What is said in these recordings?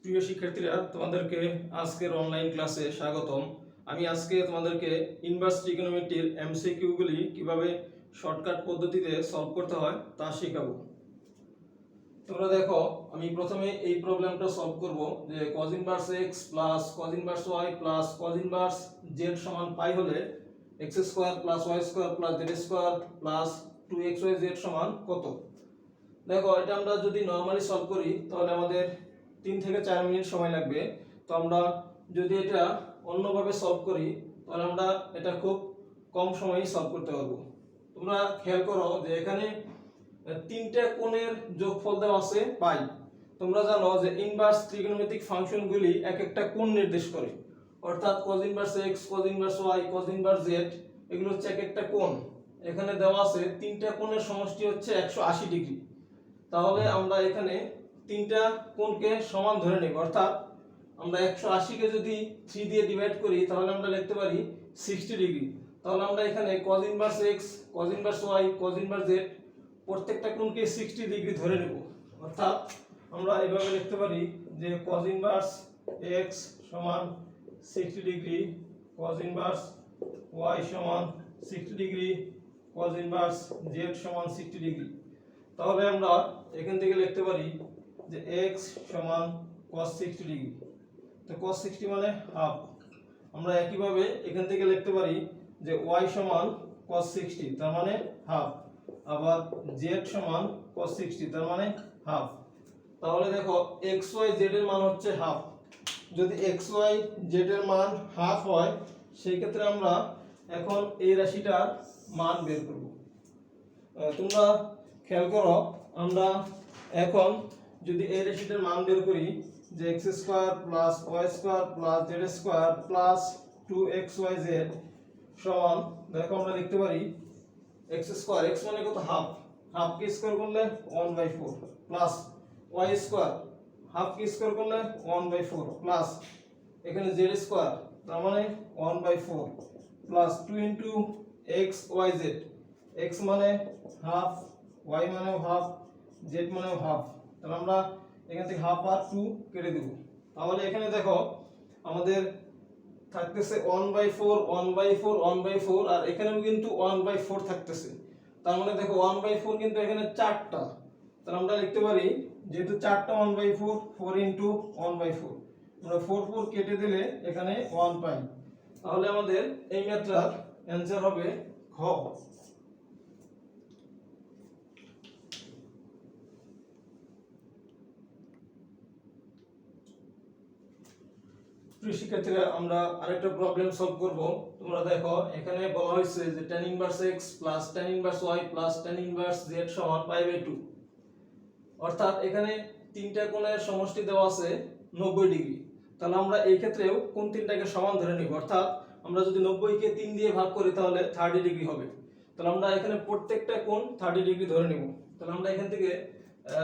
প্রিয় শিক্ষার্থীরা, তোমাদেরকে আজকের অনলাইন ক্লাসে স্বাগতম। আমি আজকে তোমাদেরকে ইনভার্স ট্রিগোনোমেট্রির এমসিকিউগুলি কিভাবে শর্টকাট পদ্ধতিতে সলভ করতে হয় তা শেখাবো। তোমরা দেখো, আমি প্রথমে এই প্রবলেমটা সলভ করব যে cos inverse x plus cos inverse y plus cos inverse z সমান পাই হলে x square plus y square plus z square plus 2xyz সমান কত। দেখো, এটা আমরা যদি নরমালি সলভ করি তাহলে আমাদের 3 থেকে 4 মিনিট সময় লাগবে। তো আমরা যদি এটা অন্যভাবে সলভ করি তাহলে আমরা এটা খুব কম সময়ে সলভ করতে পারবো। তোমরা খেয়াল করো যে এখানে তিনটা কোণের যোগফল দেওয়া আছে পাই। তোমরা জানো যে ইনভার্স ত্রিকোণমিতিক ফাংশনগুলি এক একটা কোণ নির্দেশ করে, অর্থাৎ cos inverse x, cos inverse y, cos inverse z এগুলো হচ্ছে এক একটা কোণ। এখানে দেওয়া আছে তিনটা কোণের সমষ্টি হচ্ছে 180 ডিগ্রি। তাহলে আমরা এখানে তিনটা কোণকে সমান ধরে নেব, অর্থাৎ আমরা 180 কে যদি 3 দিয়ে ডিভাইড করি তাহলে আমরা লিখতে পারি 60 ডিগ্রি। তাহলে আমরা এখানে cos inverse x, cos inverse y, cos inverse z প্রত্যেকটা কোণকে 60 ডিগ্রি ধরে নেব, অর্থাৎ আমরা এভাবে লিখতে পারি যে cos ইনভার্স x সমান 60 ডিগ্রি, cos ইনভার্স y সমান 60 ডিগ্রি, cos ইনভার্স z সমান 60 ডিগ্রি। তাহলে আমরা এখান থেকে লিখতে পারি যে x সমান cos 60 ডিগ্রি। তো cos 60 মানে হাফ। আমরা একইভাবে এখান থেকে লিখতে পারি যে y সমান cos 60 তার মানে হাফ, আবার z সমান cos 60 তার মানে হাফ। তাহলে দেখো xy z এর মান হচ্ছে হাফ। যদি xy z এর মান হাফ হয় সেই ক্ষেত্রে আমরা এখন এই রাশিটার মান বের করব। তোমরা খেয়াল করো, আমরা এখন যদি এই রাশিটার মান বের করি যে x square plus y square plus z square plus 2xyz সমান, দেখো আমরা লিখতে পারি x স্কয়ার, x মানে কত হাফ, হাফ কে স্কয়ার করলে 1/4 প্লাস y স্কয়ার, হাফ কে স্কয়ার করলে 1/4 প্লাস এখানে z স্কয়ার তার মানে 1/4 প্লাস 2 ইনটু xyz, x মানে হাফ, y মানে হাফ, z মানে হাফ। তাহলে আমরা এখান থেকে হাফ আর 2 কেটে দেব। তাহলে এখানে দেখো আমাদের থাকতেছে 1/4 1/4 1/4, আর এখানেও কিন্তু 1/4 থাকতেছে। তার মানে দেখো 1/4 কিন্তু এখানে 4টা। তাহলে আমরা লিখতে পারি যেহেতু 4টা 1/4, 4 ইনটু 1/4, আমরা 4 4 কেটে দিলে এখানে 1 পাই। তাহলে আমাদের এই ম্যাথটার অ্যানসার হবে ঘ। প্রিয় শিক্ষার্থীরা, আমরা আরেকটা প্রবলেম সলভ করব। তোমরা দেখো এখানে বলা হয়েছে যে tan inverse x plus tan inverse y plus tan inverse z সমান π/2, অর্থাৎ এখানে তিনটা কোণের সমষ্টি দেওয়া আছে 90 ডিগ্রি। তাহলে আমরা এই ক্ষেত্রেও কোণ তিনটাকে সমান ধরে নিব, অর্থাৎ আমরা যদি 90 কে 3 দিয়ে ভাগ করি তাহলে 30 ডিগ্রি হবে। তাহলে আমরা এখানে প্রত্যেকটা কোণ 30 ডিগ্রি ধরে নিব। তাহলে আমরা এখান থেকে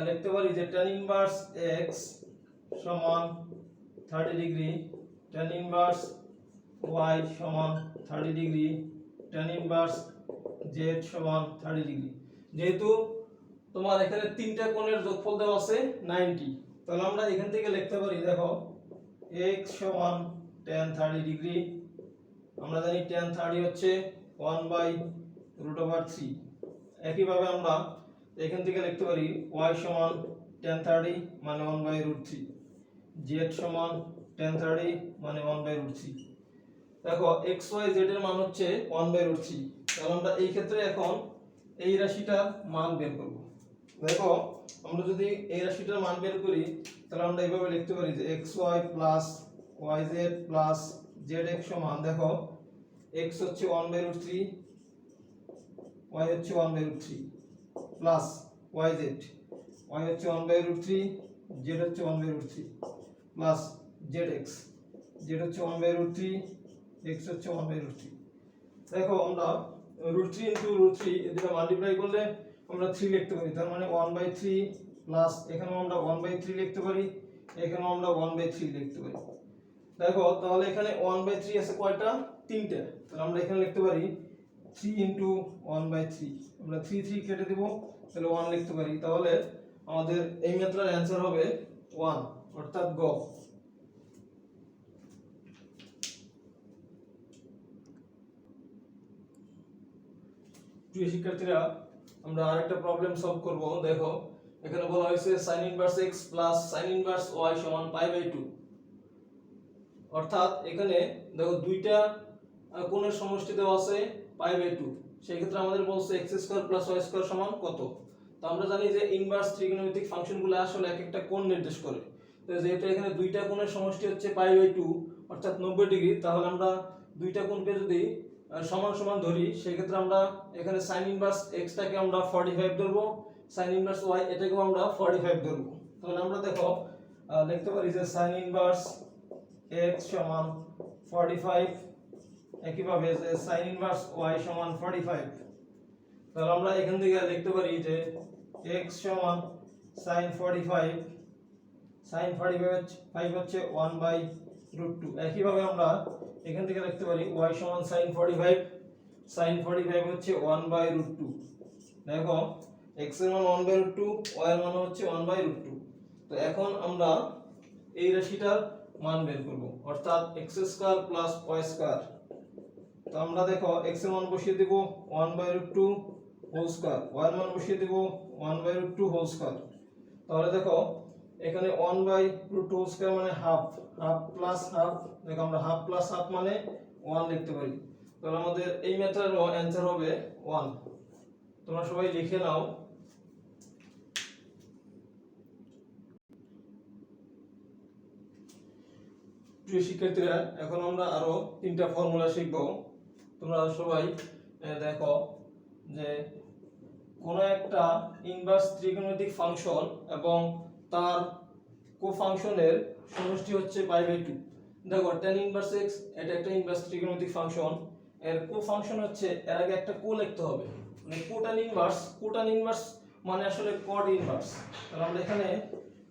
লিখতে পারি যে tan ইনভার্স x সমান 30 ডিগ্রি, tan ইনভার্স y সমান 30 ডিগ্রি, tan ইনভার্স z সমান 30 ডিগ্রি। যেহেতু তোমার এখানে তিনটা কোণের যোগফল দেওয়া আছে 90, তাহলে আমরা এখান থেকে লিখতে পারি দেখো x সমান tan 30 ডিগ্রি। আমরা জানি tan 30 হচ্ছে 1/√3। একইভাবে আমরা এখান থেকে লিখতে পারি y সমান tan 30 মানে 1/√3, z সমান tan 30 মানে 1/√3। দেখো xy z এর মান হচ্ছে 1/√3। তাহলে আমরা এই ক্ষেত্রে এখন এই রাশিটার মান বের করব। দেখো আমরা যদি এই রাশিটার মান বের করি তাহলে আমরা এইভাবে লিখতে পারি যে xy plus yz plus zx সমান, দেখো x হচ্ছে 1/√3, y হচ্ছে 1/√3 প্লাস yz, y হচ্ছে 1/√3, z হচ্ছে 1/√3 প্লাস zx, z হচ্ছে 1/√3, x হচ্ছে 1/√3। দেখো আমরা √3 ইনটু √3 এদিকে মাল্টিপ্লাই করলে আমরা 3 লিখতে পারি, তার মানে 1/3 প্লাস এখানেও আমরা 1/3 লিখতে পারি, এখানেও আমরা 1/3 লিখতে পারি। দেখো তাহলে এখানে 1/3 আছে কয়টা? 3টা। তাহলে আমরা এখানে লিখতে পারি 3 ইনটু 1/3, আমরা 3 3 কেটে দেব, তাহলে 1 লিখতে পারি। তাহলে আমাদের এই ম্যাথটার অ্যানসার হবে 1। অর্থাৎ গ। প্রিয় শিক্ষার্থীরা, আমরা আরেকটা প্রবলেম সলভ করব। দেখো এখানে বলা হয়েছে sin inverse x plus sin inverse y সমান π/2। অর্থাৎ এখানে দেখো দুইটা কোণের সমষ্টি দেওয়া আছে π/2। সেই ক্ষেত্রে আমাদের বলছে x² + y² সমান কত। তো আমরা জানি যে ইনভার্স ট্রিগোনোমেট্রিক ফাংশনগুলো আসলে এক একটা কোণ নির্দেশ করে। তো যেহেতু এখানে দুইটা কোণের সমষ্টি হচ্ছে π/2 অর্থাৎ 90 ডিগ্রি, তাহলে আমরা দুইটা কোণকে যদি সমান সমান ধরি, সেই ক্ষেত্রে আমরা এখানে sin ইনভার্স x টাকে আমরা 45 ধরবো, sin ইনভার্স y এটাকেও আমরা 45 ধরবো। তাহলে আমরা দেখো লিখতে পারি যে sin ইনভার্স x সমান 45, একইভাবে যে sin ইনভার্স y সমান 45। তাহলে আমরা এখান থেকে লিখতে পারি যে x সমান sin 45, sin 45 হচ্ছে 1/√2। একইভাবে আমরা এখান থেকে লিখতে পারি y সমান sin 45, sin 45 হচ্ছে 1/√2। দেখো x এর মান 1/√2, y এর মান হচ্ছে 1/√2। তো এখন আমরা এই রাশিটার মান বের করব, অর্থাৎ x² + y²। তো আমরা দেখো x এর মান বসিয়ে দেব 1/√2 হোল স্কয়ার, y এর মান বসিয়ে দেব 1/√2 হোল স্কয়ার। তাহলে দেখো এখানে 1/√2 হোল স্কয়ার মানে হাফ, হাফ প্লাস হাফ, দেখো আমরা হাফ প্লাস হাফ মানে 1 লিখতে পারি। তাহলে আমাদের এই মেথডের অ্যানসার হবে 1। তোমরা সবাই লিখে নাও। প্রিয় শিক্ষার্থীরা, এখন আমরা আরো তিনটা ফর্মুলা শিখব। তোমরা সবাই দেখো যে কোন একটা ইনভার্স ত্রিকোণমিতিক ফাংশন এবং তার কোফাংশনের সমষ্টি হচ্ছে π/2। দেখো tan ইনভার্স x এটা একটা ইনভার্স ত্রিকোণমিতিক ফাংশন, এর কোফাংশন হচ্ছে, এর আগে একটা কো লিখতে হবে, মানে কোটান ইনভার্স মানে আসলে কড ইনভার্স। তাহলে আমরা এখানে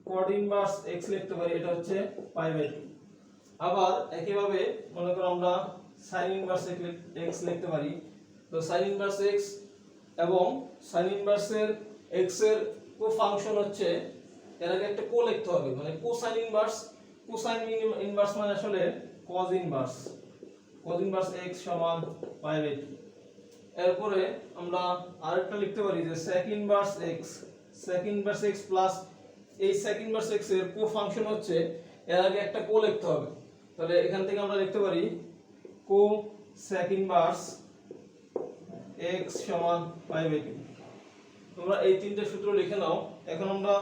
কড ইনভার্স x লিখতে পারি, এটা হচ্ছে π/2। আবার একইভাবে মনে করো আমরা sin ইনভার্স x লিখতে পারি। তো sin ইনভার্স x এবং sin ইনভার্সের x এর কোফাংশন হচ্ছে, এর আগে একটা কো লিখতে হবে, মানে কোসাইন ইনভার্স মানে আসলে cos ইনভার্স x সমান π/2। এরপরে আমরা আরেকটা লিখতে পারি যে sec ইনভার্স x প্লাস এই sec ইনভার্স x এর কোফাংশন হচ্ছে, এর আগে একটা কো লিখতে হবে। তাহলে এখান থেকে আমরা লিখতে পারি কো sec ইনভার্স x সমান π/2। তোমরা এই তিনটে সূত্র লিখে নাও। এখন আমরা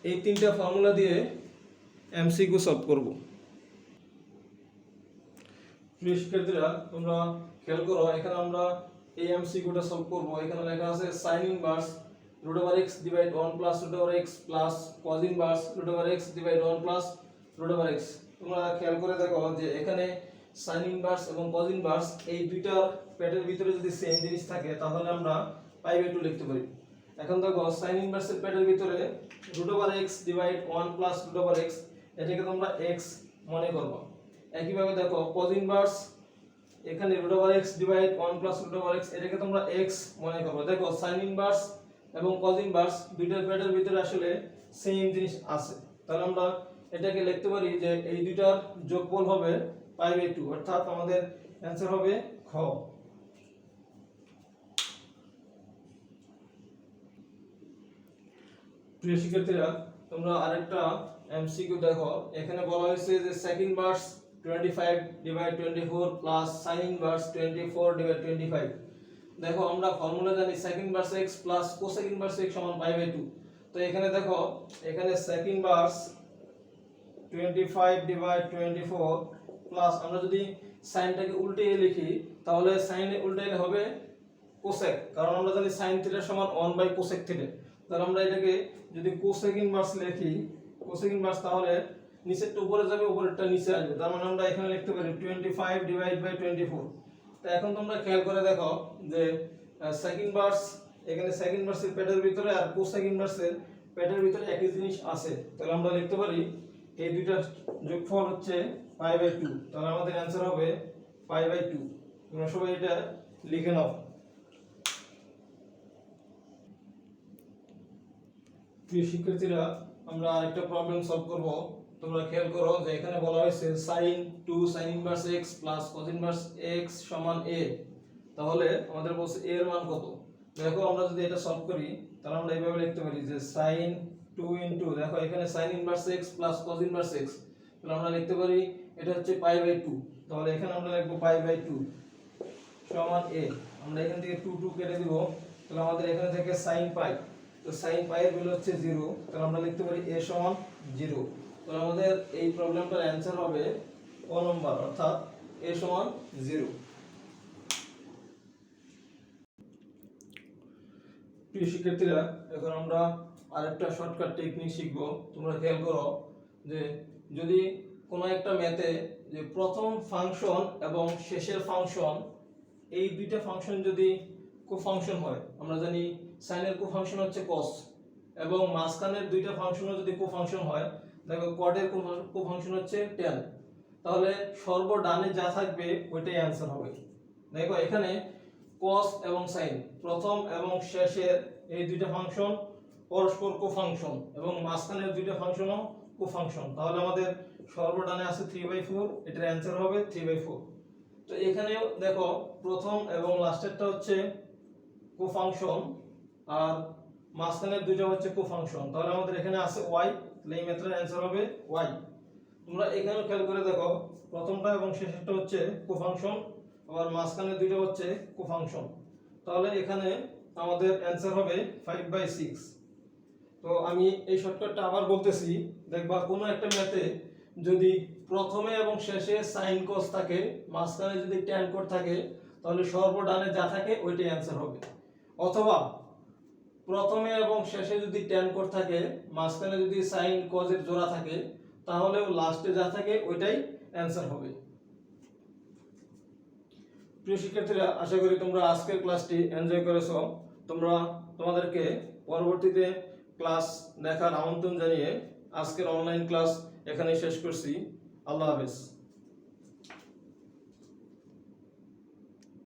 এই তিনটা ফর্মুলা দিয়ে এমসিকিউ সলভ করব। প্রিয় শিক্ষার্থীরা, তোমরা খেয়াল করো, এখানে আমরা এই এমসিকিউটা সলভ করব। এখানে লেখা আছে sin inverse √x / 1 + √x plus cos inverse √x / 1 + √x। তোমরা খেয়াল করে দেখো যে এখানে sin ইনভার্স এবং cos ইনভার্স এই দুইটার প্যাটের ভিতরে যদি সেম জিনিস থাকে, তাহলে আমরা π/2 লিখতে পারি। এখন দেখো sin ইনভার্সের প্যাটের ভিতরে √x / 1 + √x, এটাকে তোমরা x মনে করবে। একইভাবে দেখো cos ইনভার্স, এখানে √x / 1 + √x, এটাকে তোমরা x মনে করবে। দেখো sin ইনভার্স এবং cos ইনভার্স দুইটার প্যাটের ভিতরে আসলে সেম জিনিস আছে। তাহলে আমরা এটাকে লিখতে পারি যে এই দুইটার যোগফল হবে π/2, অর্থাৎ আমাদের অ্যানসার হবে খ। প্রিয় শিক্ষার্থীরা, তোমরা আরেকটা এমসিকিউ দেখো। এখানে বলা হয়েছে যে sec inverse 25/24 plus sin inverse 24/25। দেখো আমরা ফর্মুলা জানি sec inverse x plus cosec inverse x সমান π/2। তো এখানে দেখো এখানে sec ইনভার্স 25/24 প্লাস আমরা যদি সাইনটাকে উল্টিয়ে লিখি, তাহলে সাইনে উল্টাইলে হবে cosec, কারণ আমরা জানি sin θ সমান 1/cosec θ। তাহলে আমরা এটাকে যদি cosec ইনভার্স লিখি, cosec ইনভার্স, তাহলে নিচেরটা উপরে যাবে, উপরেরটা নিচে আসবে। তার মানে আমরা এখানে লিখতে পারি 25/24। তো এখন তোমরা খেয়াল করে দেখো যে sec ইনভার্স, এখানে sec ইনভার্সের প্যাটের ভিতরে আর cosec ইনভার্সের প্যাটের ভিতরে একই জিনিস আছে। তাহলে আমরা লিখতে পারি এই দুইটার যোগফল হচ্ছে π/2। তাহলে আমাদের অ্যানসার হবে π/2। তোমরা সবাই এটা লিখে নাও। প্রিয় শিক্ষার্থীরা, আমরা আরেকটা প্রবলেম সলভ করব। তোমরা খেয়াল করো যে এখানে বলা হয়েছে sin 2 sin inverse x plus cos inverse x সমান a। তাহলে আমাদের বলছে a এর মান কত। দেখো আমরা যদি এটা সলভ করি তাহলে আমরা এইভাবে লিখতে পারি যে sin 2 ইনটু, দেখো এখানে sin inverse x plus cos inverse x, তাহলে আমরা লিখতে পারি এটা হচ্ছে পাই বাই 2। তাহলে এখানে আমরা লিখব পাই বাই 2 সমান a। আমরা এখান থেকে 2 2 কেটে দিব, তাহলে আমাদের এখানে থেকে sin পাই, তো sin পাই এর ভ্যালু হচ্ছে 0, তাহলে আমরা লিখতে পারি a সমান 0। তাহলে আমাদের এই প্রবলেমটার অ্যানসার হবে ক নম্বর, অর্থাৎ a সমান 0। প্রিয় শিক্ষার্থীরা, এখন আমরা আরেকটা শর্টকাট টেকনিক শিখব। তোমরা খেয়াল করো যে যদি কোনো একটা ম্যাথে যে প্রথম ফাংশন এবং শেষের ফাংশন, এই দুইটা ফাংশন যদি কোফাংশন হয়, আমরা জানি sin এর কোফাংশন হচ্ছে cos, এবং মাঝখানের দুইটা ফাংশনও যদি কোফাংশন হয়, দেখো cot এর কোফাংশন হচ্ছে tan, তাহলে সর্বডানে যা থাকবে ওইটাই অ্যানসার হবে। দেখো এখানে cos এবং sin প্রথম এবং শেষের এই দুইটা ফাংশন পরস্পর কোফাংশন, এবং মাঝখানের দুইটা ফাংশনও কোফাংশন, তাহলে আমাদের সর্বডানে আছে 3/4, এটার অ্যানসার হবে 3/4। তো এখানেও দেখো প্রথম এবং লাস্টেরটা হচ্ছে কোফাংশন আর মাঝখানের দুইটা হচ্ছে কোফাংশন, তাহলে আমাদের এখানে আছে y, তাহলে এই মেথডের অ্যানসার হবে y। তোমরা এখানেও খেয়াল করে দেখো প্রথমটা এবং শেষেরটা হচ্ছে কোফাংশন, আবার মাঝখানের দুইটা হচ্ছে কোফাংশন, তাহলে এখানে আমাদের অ্যানসার হবে 5/6। তো আমি এই শর্টকাটটা আবার বলতেছি, দেখবা কোনো একটা ম্যাথে যদি প্রথমে এবং শেষে sin cos থাকে, মাঝখানে যদি tan cot থাকে, তাহলে সর্বডানে যা থাকে ওইটাই অ্যানসার হবে। অথবা প্রথমে এবং শেষে যদি tan cot থাকে, মাঝখানে যদি sin cos এর জোড়া থাকে, তাহলেও লাস্টে যা থাকে ওইটাই অ্যানসার হবে। প্রিয় শিক্ষার্থীরা, আশা করি তোমরা আজকের ক্লাসটি এনজয় করেছো। তোমাদেরকে পরবর্তীতে ক্লাস দেখার আমন্ত্রণ জানিয়ে আজকের অনলাইন ক্লাস এখানেই শেষ করছি। আল্লাহ হাফেজ।